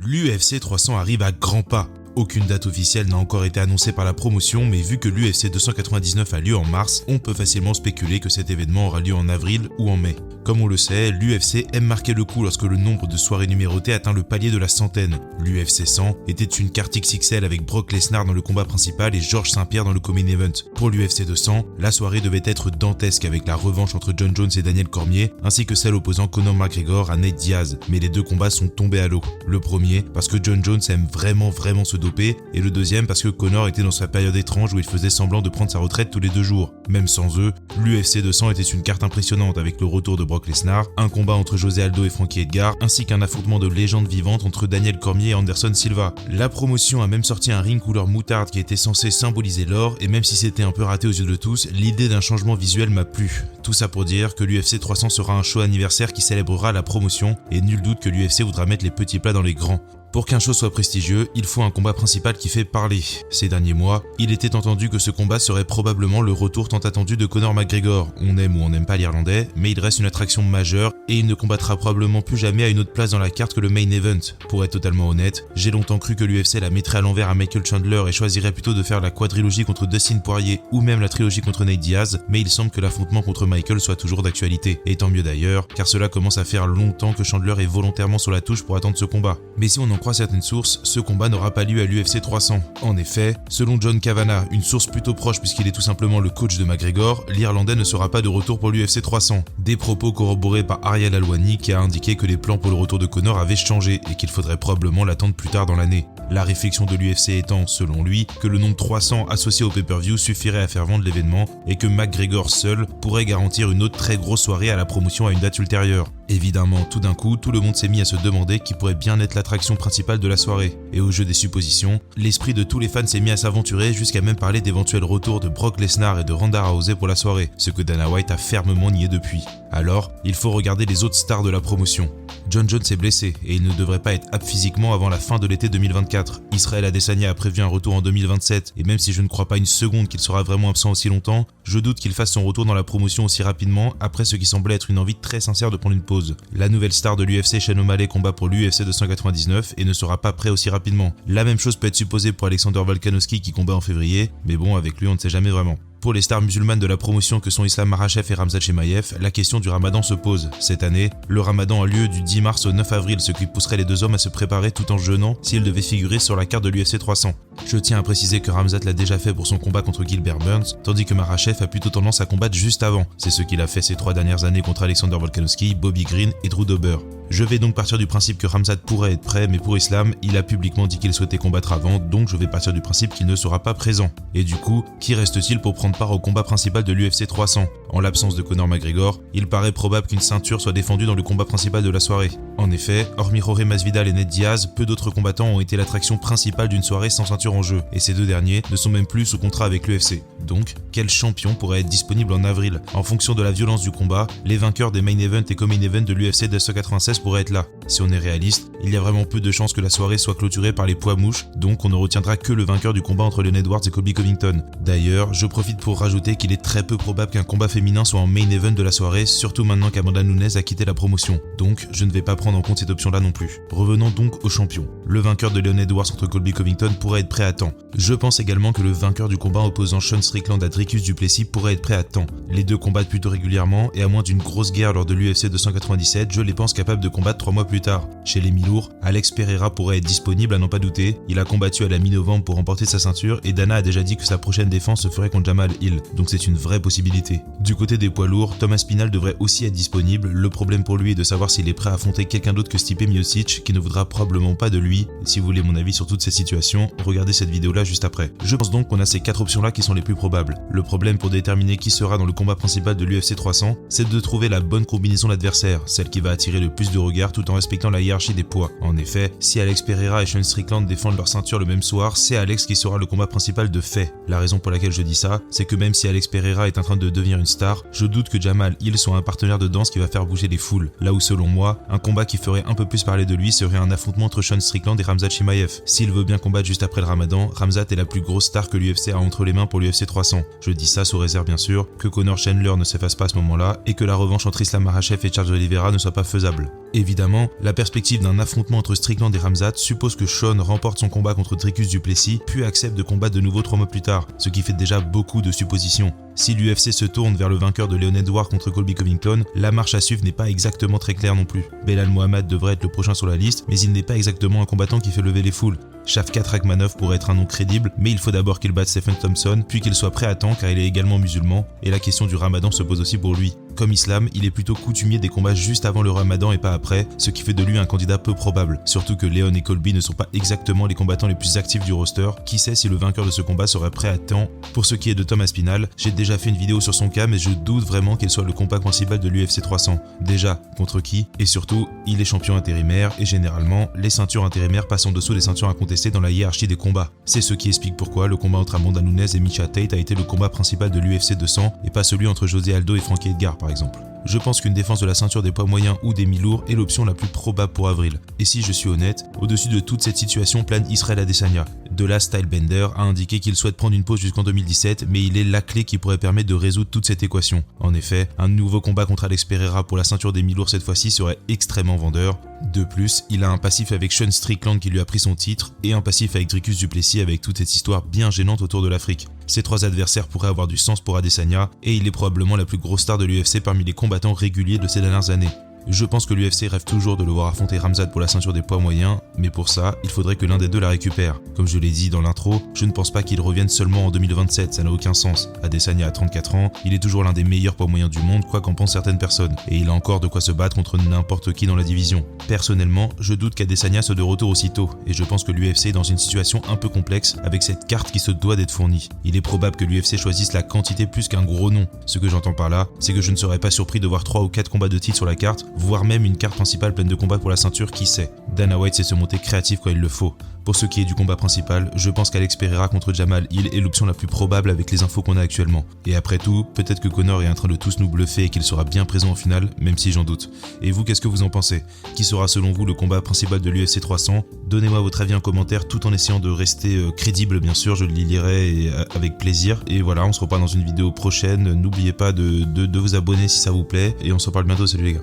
L'UFC 300 arrive à grands pas. Aucune date officielle n'a encore été annoncée par la promotion, mais vu que l'UFC 299 a lieu en mars, on peut facilement spéculer que cet événement aura lieu en avril ou en mai. Comme on le sait, l'UFC aime marquer le coup lorsque le nombre de soirées numérotées atteint le palier de la centaine. L'UFC 100 était une carte XXL avec Brock Lesnar dans le combat principal et Georges Saint-Pierre dans le co-main event. Pour l'UFC 200, la soirée devait être dantesque avec la revanche entre Jon Jones et Daniel Cormier, ainsi que celle opposant Conor McGregor à Nate Diaz, mais les deux combats sont tombés à l'eau. Le premier, parce que Jon Jones aime vraiment se doper, et le deuxième parce que Conor était dans sa période étrange où il faisait semblant de prendre sa retraite tous les 2 jours. Même sans eux, l'UFC 200 était une carte impressionnante avec le retour de Brock Lesnar, un combat entre José Aldo et Frankie Edgar, ainsi qu'un affrontement de légendes vivantes entre Daniel Cormier et Anderson Silva. La promotion a même sorti un ring couleur moutarde qui était censé symboliser l'or, et même si c'était un peu raté aux yeux de tous, l'idée d'un changement visuel m'a plu. Tout ça pour dire que l'UFC 300 sera un show anniversaire qui célébrera la promotion, et nul doute que l'UFC voudra mettre les petits plats dans les grands. Pour qu'un show soit prestigieux, il faut un combat principal qui fait parler. Ces derniers mois, il était entendu que ce combat serait probablement le retour tant attendu de Conor McGregor. On aime ou on n'aime pas l'Irlandais, mais il reste une attraction majeure et il ne combattra probablement plus jamais à une autre place dans la carte que le main event. Pour être totalement honnête, j'ai longtemps cru que l'UFC la mettrait à l'envers à Michael Chandler et choisirait plutôt de faire la quadrilogie contre Dustin Poirier ou même la trilogie contre Nate Diaz, mais il semble que l'affrontement contre Michael soit toujours d'actualité. Et tant mieux d'ailleurs, car cela commence à faire longtemps que Chandler est volontairement sur la touche pour attendre ce combat. Mais si on en croit certaines sources, ce combat n'aura pas lieu à l'UFC 300. En effet, selon John Kavanagh, une source plutôt proche puisqu'il est tout simplement le coach de McGregor, l'Irlandais ne sera pas de retour pour l'UFC 300. Des propos corroborés par Ariel Helwani qui a indiqué que les plans pour le retour de Conor avaient changé et qu'il faudrait probablement l'attendre plus tard dans l'année. La réflexion de l'UFC étant, selon lui, que le nombre 300 associé au pay-per-view suffirait à faire vendre l'événement et que McGregor seul pourrait garantir une autre très grosse soirée à la promotion à une date ultérieure. Évidemment, tout d'un coup, tout le monde s'est mis à se demander qui pourrait bien être l'attraction principale de la soirée. Et au jeu des suppositions, l'esprit de tous les fans s'est mis à s'aventurer jusqu'à même parler d'éventuels retours de Brock Lesnar et de Ronda Rousey pour la soirée, ce que Dana White a fermement nié depuis. Alors, il faut regarder les autres stars de la promotion. Jon Jones est blessé et il ne devrait pas être apte physiquement avant la fin de l'été 2024. Israel Adesanya a prévu un retour en 2027 et même si je ne crois pas une seconde qu'il sera vraiment absent aussi longtemps, je doute qu'il fasse son retour dans la promotion aussi rapidement après ce qui semblait être une envie très sincère de prendre une pause. La nouvelle star de l'UFC, Sean O'Malley, combat pour l'UFC 299 et ne sera pas prêt aussi rapidement. La même chose peut être supposée pour Alexander Volkanovski qui combat en février, mais bon, avec lui on ne sait jamais vraiment. Pour les stars musulmanes de la promotion que sont Islam Makhachev et Khamzat Chimaev, la question du ramadan se pose. Cette année, le ramadan a lieu du 10 mars au 9 avril, ce qui pousserait les deux hommes à se préparer tout en jeûnant s'ils devaient figurer sur la carte de l'UFC 300. Je tiens à préciser que Khamzat l'a déjà fait pour son combat contre Gilbert Burns, tandis que Makhachev a plutôt tendance à combattre juste avant. C'est ce qu'il a fait ces 3 dernières années contre Alexander Volkanovski, Bobby Green et Drew Dober. Je vais donc partir du principe que Khamzat pourrait être prêt, mais pour Islam, il a publiquement dit qu'il souhaitait combattre avant, donc je vais partir du principe qu'il ne sera pas présent. Et du coup, qui reste-t-il pour prendre part au combat principal de l'UFC 300 ? En l'absence de Conor McGregor, il paraît probable qu'une ceinture soit défendue dans le combat principal de la soirée. En effet, hormis Jorge Masvidal et Nate Diaz, peu d'autres combattants ont été l'attraction principale d'une soirée sans ceinture en jeu, et ces deux derniers ne sont même plus sous contrat avec l'UFC. Donc, quel champion pourrait être disponible en avril ? En fonction de la violence du combat, les vainqueurs des main event et co-main event de l'UFC 296 pourraient être là. Si on est réaliste, il y a vraiment peu de chances que la soirée soit clôturée par les poids mouches, donc on ne retiendra que le vainqueur du combat entre Leon Edwards et Colby Covington. D'ailleurs, je profite pour rajouter qu'il est très peu probable qu'un combat féminin soit en main event de la soirée, surtout maintenant qu'Amanda Nunes a quitté la promotion. Donc, je ne vais pas prendre en compte cette option-là non plus. Revenons donc aux champions. Le vainqueur de Leon Edwards contre Colby Covington pourrait être prêt à temps. Je pense également que le vainqueur du combat opposant Sean Strickland à Dricus du Plessis pourrait être prêt à temps. Les deux combattent plutôt régulièrement et à moins d'une grosse guerre lors de l'UFC 297, je les pense capables de combattre 3 mois plus tard. Chez les mi-lourds, Alex Pereira pourrait être disponible à n'en pas douter. Il a combattu à la mi-novembre pour remporter sa ceinture et Dana a déjà dit que sa prochaine défense se ferait contre Jamal Hill, donc c'est une vraie possibilité. Du côté des poids lourds, Thomas Spinal devrait aussi être disponible. Le problème pour lui est de savoir s'il est prêt à affronter quelqu'un d'autre que Stipe Miocic, qui ne voudra probablement pas de lui. Et si vous voulez mon avis sur toutes ces situations, regardez cette vidéo-là juste après. Je pense donc qu'on a ces 4 options-là qui sont les plus probables. Le problème pour déterminer qui sera dans le combat principal de l'UFC 300, c'est de trouver la bonne combinaison d'adversaires, celle qui va attirer le plus de regards tout en respectant la hiérarchie des poids. En effet, si Alex Pereira et Sean Strickland défendent leur ceinture le même soir, c'est Alex qui sera le combat principal de fait. La raison pour laquelle je dis ça, c'est que même si Alex Pereira est en train de devenir une star, je doute que Jamal Hill soit un partenaire de danse qui va faire bouger les foules. Là où selon moi, un combat qui ferait un peu plus parler de lui serait un affrontement entre Sean Strickland et Khamzat Chimaev. S'il veut bien combattre juste après le Ramadan, Khamzat est la plus grosse star que l'UFC a entre les mains pour l'UFC 300. Je dis ça sous réserve bien sûr que Conor Chandler ne s'efface pas à ce moment-là et que la revanche entre Islam Makhachev et Charles Oliveira ne soit pas faisable. Évidemment, la perspective d'un affrontement entre Strickland et Khamzat suppose que Sean remporte son combat contre Dricus du Plessis, puis accepte de combattre de nouveau 3 mois plus tard, ce qui fait déjà beaucoup de suppositions. Si l'UFC se tourne vers le vainqueur de Leon Edwards contre Colby Covington, la marche à suivre n'est pas exactement très claire non plus. Belal Mohamed devrait être le prochain sur la liste, mais il n'est pas exactement un combattant qui fait lever les foules. Shavkat Rakhmonov pourrait être un nom crédible, mais il faut d'abord qu'il batte Stephen Thompson, puis qu'il soit prêt à temps car il est également musulman, et la question du ramadan se pose aussi pour lui. Comme Islam, il est plutôt coutumier des combats juste avant le ramadan et pas après, ce qui fait de lui un candidat peu probable, surtout que Leon et Colby ne sont pas exactement les combattants les plus actifs du roster, qui sait si le vainqueur de ce combat serait prêt à temps. Pour ce qui est de Tom Aspinall, j'ai déjà fait une vidéo sur son cas mais je doute vraiment qu'il soit le combat principal de l'UFC 300. Déjà, contre qui? Et surtout, il est champion intérimaire et généralement, les ceintures intérimaires passent en dessous des ceintures incontestées dans la hiérarchie des combats. C'est ce qui explique pourquoi le combat entre Amanda Nunes et Miesha Tate a été le combat principal de l'UFC 200 et pas celui entre José Aldo et Frankie Edgar par exemple. Je pense qu'une défense de la ceinture des poids moyens ou des mi-lourds est l'option la plus probable pour avril. Et si je suis honnête, au-dessus de toute cette situation plane Israel Adesanya. De là, Stylebender a indiqué qu'il souhaite prendre une pause jusqu'en 2017, mais il est la clé qui pourrait permettre de résoudre toute cette équation. En effet, un nouveau combat contre Alex Pereira pour la ceinture des mi-lourds cette fois-ci serait extrêmement vendeur. De plus, il a un passif avec Sean Strickland qui lui a pris son titre, et un passif avec Dricus du Plessis avec toute cette histoire bien gênante autour de l'Afrique. Ces 3 adversaires pourraient avoir du sens pour Adesanya, et il est probablement la plus grosse star de l'UFC parmi les combattants réguliers de ces dernières années. Je pense que l'UFC rêve toujours de le voir affronter Khamzat pour la ceinture des poids moyens, mais pour ça, il faudrait que l'un des deux la récupère. Comme je l'ai dit dans l'intro, je ne pense pas qu'il revienne seulement en 2027, ça n'a aucun sens. Adesanya a 34 ans, il est toujours l'un des meilleurs poids moyens du monde, quoi qu'en pensent certaines personnes, et il a encore de quoi se battre contre n'importe qui dans la division. Personnellement, je doute qu'Adesanya soit de retour aussitôt, et je pense que l'UFC est dans une situation un peu complexe avec cette carte qui se doit d'être fournie. Il est probable que l'UFC choisisse la quantité plus qu'un gros nom. Ce que j'entends par là, c'est que je ne serais pas surpris de voir 3 ou 4 combats de titre sur la carte, voire même une carte principale pleine de combats pour la ceinture, qui sait. Dana White sait se monter créatif quand il le faut. Pour ce qui est du combat principal, je pense qu'Alex Pereira contre Jamal Hill est l'option la plus probable avec les infos qu'on a actuellement. Et après tout, peut-être que Conor est en train de tous nous bluffer et qu'il sera bien présent au final, même si j'en doute. Et vous, qu'est-ce que vous en pensez? Qui sera selon vous le combat principal de l'UFC 300? Donnez-moi votre avis en commentaire tout en essayant de rester crédible bien sûr, je le lirai avec plaisir. Et voilà, on se reparle dans une vidéo prochaine, n'oubliez pas de vous abonner si ça vous plaît, et on se reparle bientôt, salut les gars.